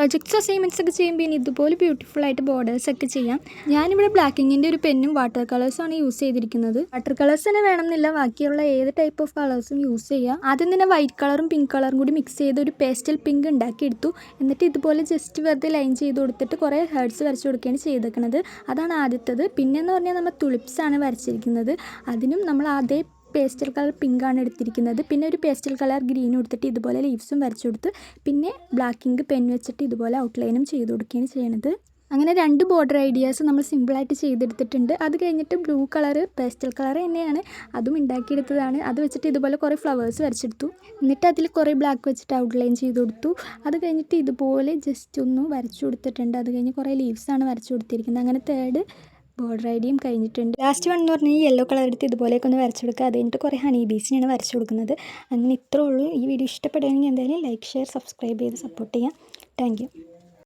Projects assignments ഒക്കെ ചെയ്യുമ്പോൾ ഇനി ഇതുപോലെ ബ്യൂട്ടിഫുൾ ആയിട്ട് ബോർഡേഴ്സ് ഒക്കെ ചെയ്യാം. ഞാനിവിടെ ബ്ലാക്കിങ്ങിൻ്റെ ഒരു പെന്നും വാട്ടർ കളേഴ്സുമാണ് യൂസ് ചെയ്തിരിക്കുന്നത്. വാട്ടർ കളേഴ്സ് തന്നെ വേണമെന്നില്ല, ബാക്കിയുള്ള ഏത് ടൈപ്പ് ഓഫ് കളേഴ്സും യൂസ് ചെയ്യാം. ആദ്യം തന്നെ വൈറ്റ് കളറും പിങ്ക് കളറും കൂടി മിക്സ് ചെയ്ത് ഒരു പേസ്റ്റൽ പിങ്ക് ഉണ്ടാക്കിയെടുത്തു. എന്നിട്ട് ഇതുപോലെ ജസ്റ്റ് വെറുതെ ലൈൻ ചെയ്ത് കൊടുത്തിട്ട് കുറേ ഹേർട്സ് വരച്ച് കൊടുക്കുകയാണ് ചെയ്തേക്കുന്നത്. അതാണ് ആദ്യത്തേത്. പിന്നെയെന്ന് പറഞ്ഞാൽ നമ്മൾ തുളിപ്സാണ് വരച്ചിരിക്കുന്നത്. അതിനും നമ്മൾ അതേ പേസ്റ്റൽ കളർ പിങ്കാണ് എടുത്തിരിക്കുന്നത്. പിന്നെ ഒരു പേസ്റ്റൽ കളർ ഗ്രീനും എടുത്തിട്ട് ഇതുപോലെ ലീവ്സും വരച്ചു കൊടുത്ത് പിന്നെ ബ്ലാക്ക് ഇങ്ക് പെൻ വെച്ചിട്ട് ഇതുപോലെ ഔട്ട്ലൈനും ചെയ്ത് കൊടുക്കുകയാണ് ചെയ്യണത്. അങ്ങനെ 2 ബോർഡർ ഐഡിയാസ് നമ്മൾ സിമ്പിളായിട്ട് ചെയ്തെടുത്തിട്ടുണ്ട്. അത് കഴിഞ്ഞിട്ട് ബ്ലൂ കളർ പേസ്റ്റൽ കളർ തന്നെയാണ്, അതും ഉണ്ടാക്കിയെടുത്തതാണ്. അത് വെച്ചിട്ട് ഇതുപോലെ കുറേ ഫ്ലവേഴ്സ് വരച്ചെടുത്തു. എന്നിട്ട് അതിൽ കുറേ ബ്ലാക്ക് വെച്ചിട്ട് ഔട്ട്ലൈൻ ചെയ്ത് കൊടുത്തു. അത് കഴിഞ്ഞിട്ട് ഇതുപോലെ ജസ്റ്റ് ഒന്ന് വരച്ചു കൊടുത്തിട്ടുണ്ട്. അത് കഴിഞ്ഞ് കുറേ ലീവ്സാണ് വരച്ചു കൊടുത്തിരിക്കുന്നത്. അങ്ങനെ 3rd ബോർഡർ ഐഡിയയും കഴിഞ്ഞിട്ടുണ്ട്. ലാസ്റ്റ് വൺ എന്ന് പറഞ്ഞാൽ യെല്ലോ കളർ എടുത്ത് ഇതുപോലെയൊക്കെ ഒന്ന് വരച്ചു കൊടുക്കുക. അത് കഴിഞ്ഞിട്ട് കുറേ ഹണി ബീസിനാണ് വരച്ചു കൊടുക്കുന്നത്. അങ്ങനെ ഇത്രേ ഉള്ളൂ. ഈ വീഡിയോ ഇഷ്ടപ്പെടുകയാണെങ്കിൽ എന്തായാലും ലൈക്ക്, ഷെയർ, സബ്സ്ക്രൈബ് ചെയ്ത് സപ്പോർട്ട് ചെയ്യാം. Thank you.